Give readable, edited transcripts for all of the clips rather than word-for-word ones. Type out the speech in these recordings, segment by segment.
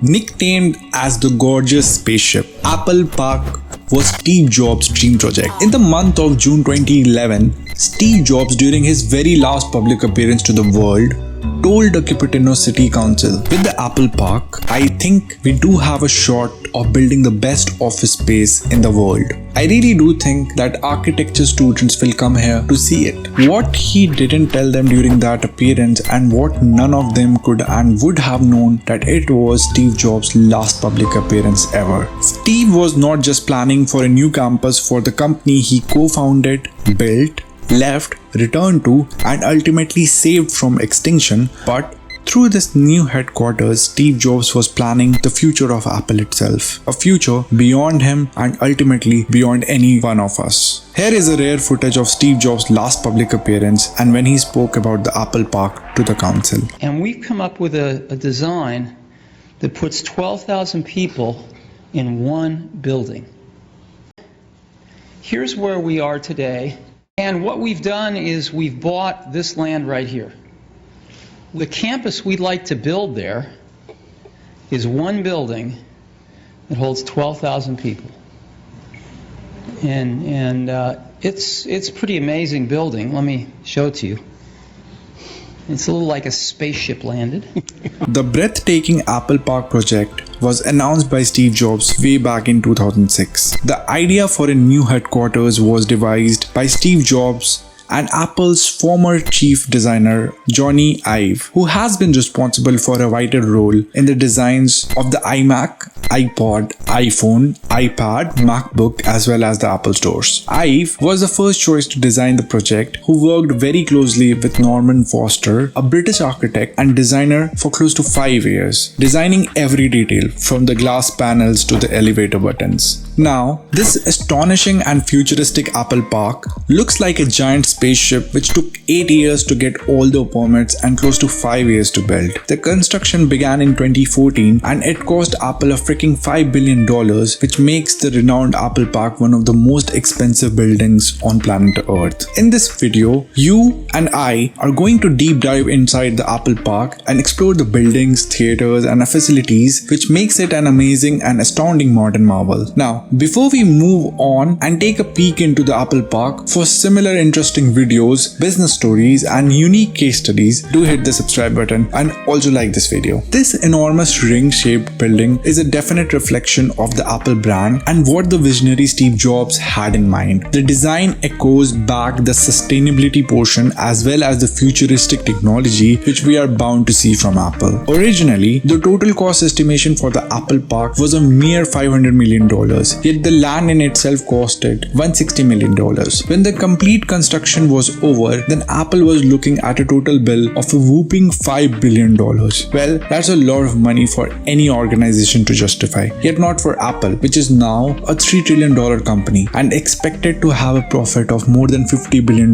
Nicknamed as the gorgeous spaceship, Apple Park was Steve Jobs' dream project. In the month of June 2011, Steve Jobs, during his very last public appearance to the world, told the Cupertino City Council, "With the Apple Park, I think we do have a shot of building the best office space in the world. I really do think that architecture students will come here to see it." What he didn't tell them during that appearance, and what none of them could and would have known, that it was Steve Jobs' last public appearance ever. Steve was not just planning for a new campus for the company he co-founded, built, left, returned to, and ultimately saved from extinction, but through this new headquarters, Steve Jobs was planning the future of Apple itself, a future beyond him and ultimately beyond any one of us. Here is a rare footage of Steve Jobs' last public appearance and when he spoke about the Apple Park to the council. And we've come up with a design that puts 12,000 people in one building. Here's where we are today. And what we've done is we've bought this land right here. The campus we'd like to build there is one building that holds 12,000 people. And it's a pretty amazing building. Let me show it to you. It's a little like a spaceship landed. The breathtaking Apple Park project was announced by Steve Jobs way back in 2006. The idea for a new headquarters was devised by Steve Jobs and Apple's former chief designer Johnny Ive, who has been responsible for a vital role in the designs of the iMac, iPod, iPhone, iPad, MacBook, as well as the Apple stores. Ive was the first choice to design the project, who worked very closely with Norman Foster, a British architect and designer, for close to 5 years, designing every detail from the glass panels to the elevator buttons. Now, this astonishing and futuristic Apple Park looks like a giant spaceship which took 8 years to get all the permits and close to 5 years to build. The construction began in 2014 and it cost Apple a freaking $5 billion, which makes the renowned Apple Park one of the most expensive buildings on planet Earth. In this video, you and I are going to deep dive inside the Apple Park and explore the buildings, theaters and facilities which makes it an amazing and astounding modern marvel. Now, before we move on and take a peek into the Apple Park, for similar interesting videos, business stories and unique case studies, do hit the subscribe button and also like this video. This enormous ring-shaped building is a definite reflection of the Apple brand and what the visionary Steve Jobs had in mind. The design echoes back the sustainability portion as well as the futuristic technology which we are bound to see from Apple. Originally, the total cost estimation for the Apple Park was a mere $500 million. Yet the land in itself costed $160 million. When the complete construction was over, then Apple was looking at a total bill of a whooping $5 billion. Well, that's a lot of money for any organization to justify. Yet not for Apple, which is now a $3 trillion company and expected to have a profit of more than $50 billion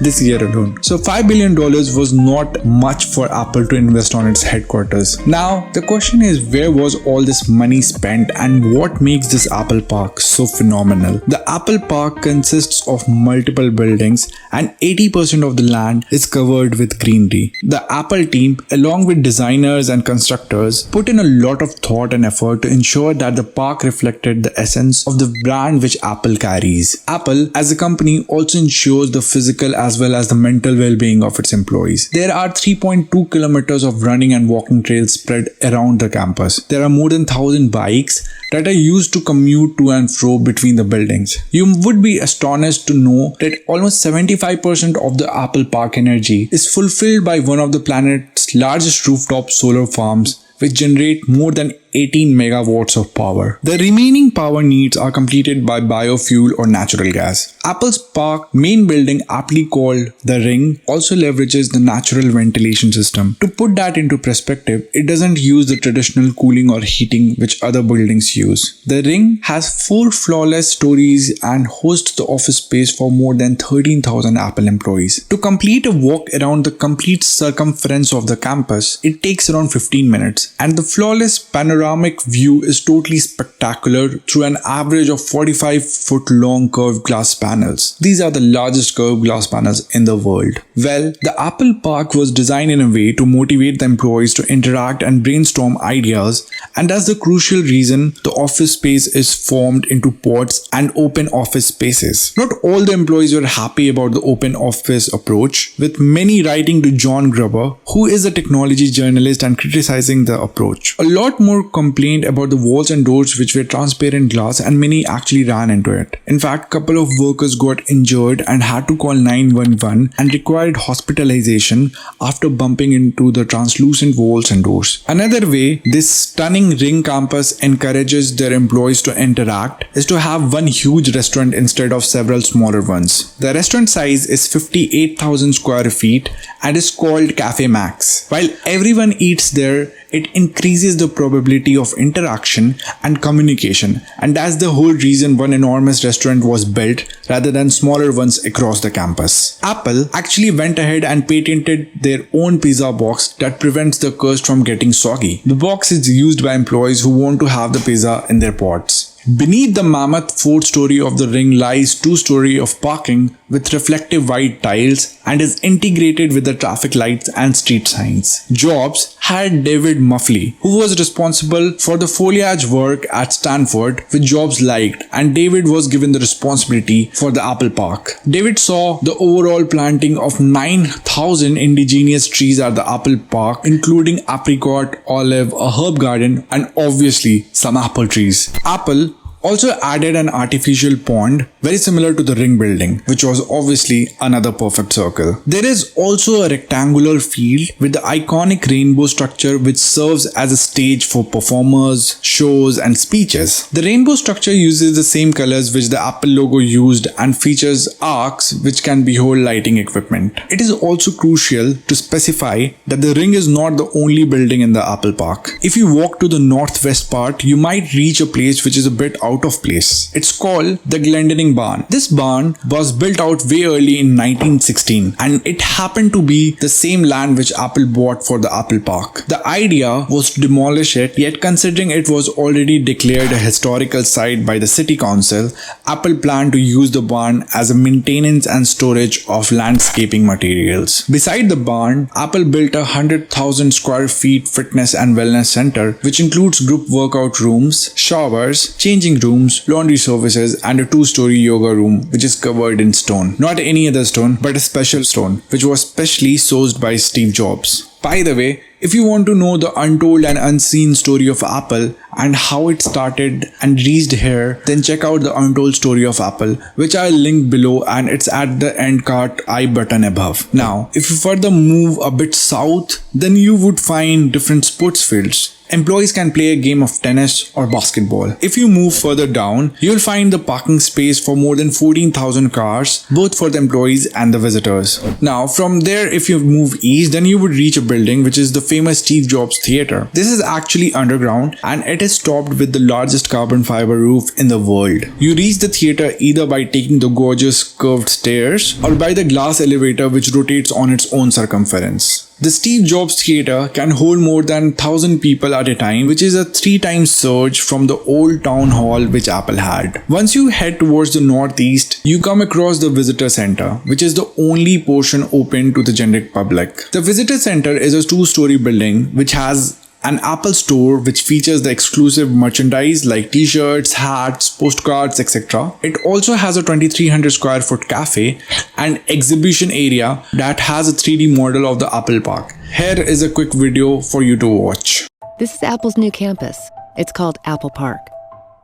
this year alone. So $5 billion was not much for Apple to invest on its headquarters. Now, the question is, where was all this money spent and what makes this Apple Park so phenomenal? The Apple Park consists of multiple buildings and 80% of the land is covered with greenery. The Apple team, along with designers and constructors, put in a lot of thought and effort to ensure that the park reflected the essence of the brand which Apple carries. Apple, as a company, also ensures the physical as well as the mental well-being of its employees. There are 3.2 kilometers of running and walking trails spread around the campus. There are more than 1,000 bikes that are used to commute to and fro between the buildings. You would be astonished to know that almost 75% of the Apple Park energy is fulfilled by one of the planet's largest rooftop solar farms, which generate more than 18 megawatts of power. The remaining power needs are completed by biofuel or natural gas. Apple's Park main building, aptly called the Ring, also leverages the natural ventilation system. To put that into perspective, it doesn't use the traditional cooling or heating which other buildings use. The Ring has 4 flawless stories and hosts the office space for more than 13,000 Apple employees. To complete a walk around the complete circumference of the campus, it takes around 15 minutes, and the flawless panorama panoramic view is totally spectacular through an average of 45-foot long curved glass panels. These are the largest curved glass panels in the world. Well, the Apple Park was designed in a way to motivate the employees to interact and brainstorm ideas, and that's the crucial reason the office space is formed into pods and open office spaces. Not all the employees were happy about the open office approach, with many writing to John Gruber, who is a technology journalist, and criticizing the approach. A lot more complained about the walls and doors which were transparent glass, and many actually ran into it. In fact, couple of workers got injured and had to call 911 and required hospitalization after bumping into the translucent walls and doors. Another way this stunning ring campus encourages their employees to interact is to have one huge restaurant instead of several smaller ones. The restaurant size is 58,000 square feet and is called Cafe Max. While everyone eats there, it increases the probability of interaction and communication, and that's the whole reason one enormous restaurant was built rather than smaller ones across the campus. Apple actually went ahead and patented their own pizza box that prevents the crust from getting soggy. The box is used by employees who want to have the pizza in their pods. Beneath the mammoth fourth story of the ring lies two-story of parking with reflective white tiles and is integrated with the traffic lights and street signs. Jobs had David Muffley, who was responsible for the foliage work at Stanford, which Jobs liked, and David was given the responsibility for the Apple Park. David saw the overall planting of 9,000 indigenous trees at the Apple Park, including apricot, olive, a herb garden, and obviously some apple trees. Apple also added an artificial pond very similar to the ring building, which was obviously another perfect circle. There is also a rectangular field with the iconic rainbow structure which serves as a stage for performers, shows and speeches. The rainbow structure uses the same colors which the Apple logo used and features arcs which can behold lighting equipment. It is also crucial to specify that the ring is not the only building in the Apple Park. If you walk to the northwest part, you might reach a place which is a bit out of place. It's called the Glendinning Barn. This barn was built out way early in 1916 and it happened to be the same land which Apple bought for the Apple Park. The idea was to demolish it, yet considering it was already declared a historical site by the city council, Apple planned to use the barn as a maintenance and storage of landscaping materials. Beside the barn, Apple built a 100,000 square feet fitness and wellness center which includes group workout rooms, showers, changing rooms, laundry services and a two-story yoga room which is covered in stone. Not any other stone but a special stone which was specially sourced by Steve Jobs. By the way, if you want to know the untold and unseen story of Apple and how it started and reached here, then check out the untold story of Apple, which I'll link below and it's at the end card I button above. Now, if you further move a bit south, then you would find different sports fields. Employees can play a game of tennis or basketball. If you move further down, you'll find the parking space for more than 14,000 cars, both for the employees and the visitors. Now, from there, if you move east, then you would reach a building which is the famous Steve Jobs Theater. This is actually underground and it is topped with the largest carbon fiber roof in the world. You reach the theater either by taking the gorgeous curved stairs or by the glass elevator which rotates on its own circumference. The Steve Jobs Theater can hold more than 1,000 people at a time, which is a 3 times surge from the old town hall which Apple had. Once you head towards the northeast, you come across the Visitor Center, which is the only portion open to the general public. The Visitor Center is a 2-story building which has an Apple store which features the exclusive merchandise like t-shirts, hats, postcards, etc. It also has a 2,300 square foot cafe and exhibition area that has a 3D model of the Apple Park. Here is a quick video for you to watch. This is Apple's new campus. It's called Apple Park.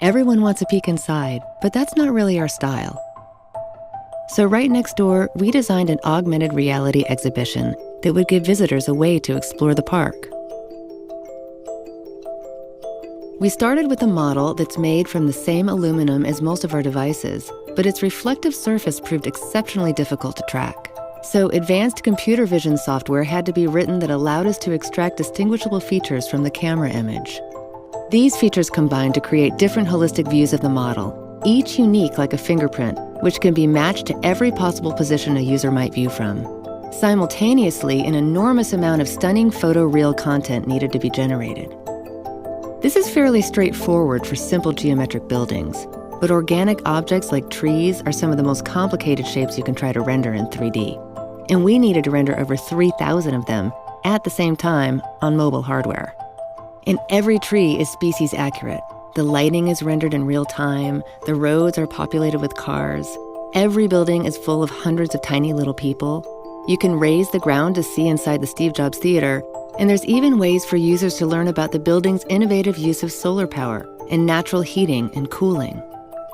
Everyone wants a peek inside, but that's not really our style. So right next door, we designed an augmented reality exhibition that would give visitors a way to explore the park. We started with a model that's made from the same aluminum as most of our devices, but its reflective surface proved exceptionally difficult to track. So advanced computer vision software had to be written that allowed us to extract distinguishable features from the camera image. These features combined to create different holistic views of the model, each unique like a fingerprint, which can be matched to every possible position a user might view from. Simultaneously, an enormous amount of stunning photoreal content needed to be generated. This is fairly straightforward for simple geometric buildings, but organic objects like trees are some of the most complicated shapes you can try to render in 3D. And we needed to render over 3,000 of them at the same time on mobile hardware. And every tree is species accurate. The lighting is rendered in real time, the roads are populated with cars, every building is full of hundreds of tiny little people. You can raise the ground to see inside the Steve Jobs Theater, and there's even ways for users to learn about the building's innovative use of solar power and natural heating and cooling.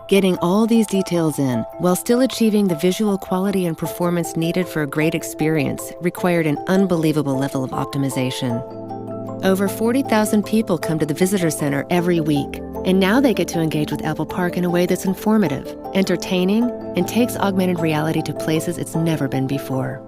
Getting all these details in while still achieving the visual quality and performance needed for a great experience required an unbelievable level of optimization. Over 40,000 people come to the visitor center every week, and now they get to engage with Apple Park in a way that's informative, entertaining, and takes augmented reality to places it's never been before.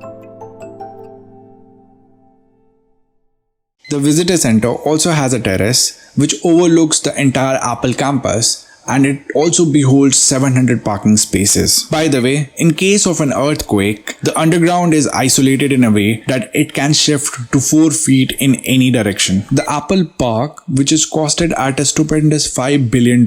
The visitor center also has a terrace which overlooks the entire Apple campus, and it also beholds 700 parking spaces. By the way, in case of an earthquake, the underground is isolated in a way that it can shift to 4 feet in any direction. The Apple Park, which is costed at a stupendous $5 billion,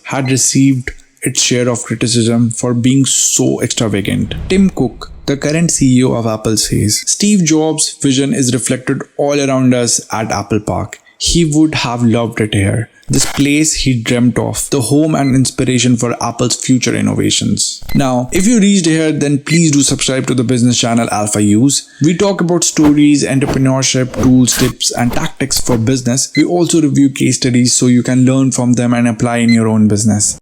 had received its share of criticism for being so extravagant. Tim Cook, the current CEO of Apple, says, "Steve Jobs' vision is reflected all around us at Apple Park. He would have loved it here. This place he dreamt of, the home and inspiration for Apple's future innovations." Now, if you reached here, then please do subscribe to the business channel Alpha Use. We talk about stories, entrepreneurship, tools, tips, and tactics for business. We also review case studies so you can learn from them and apply in your own business.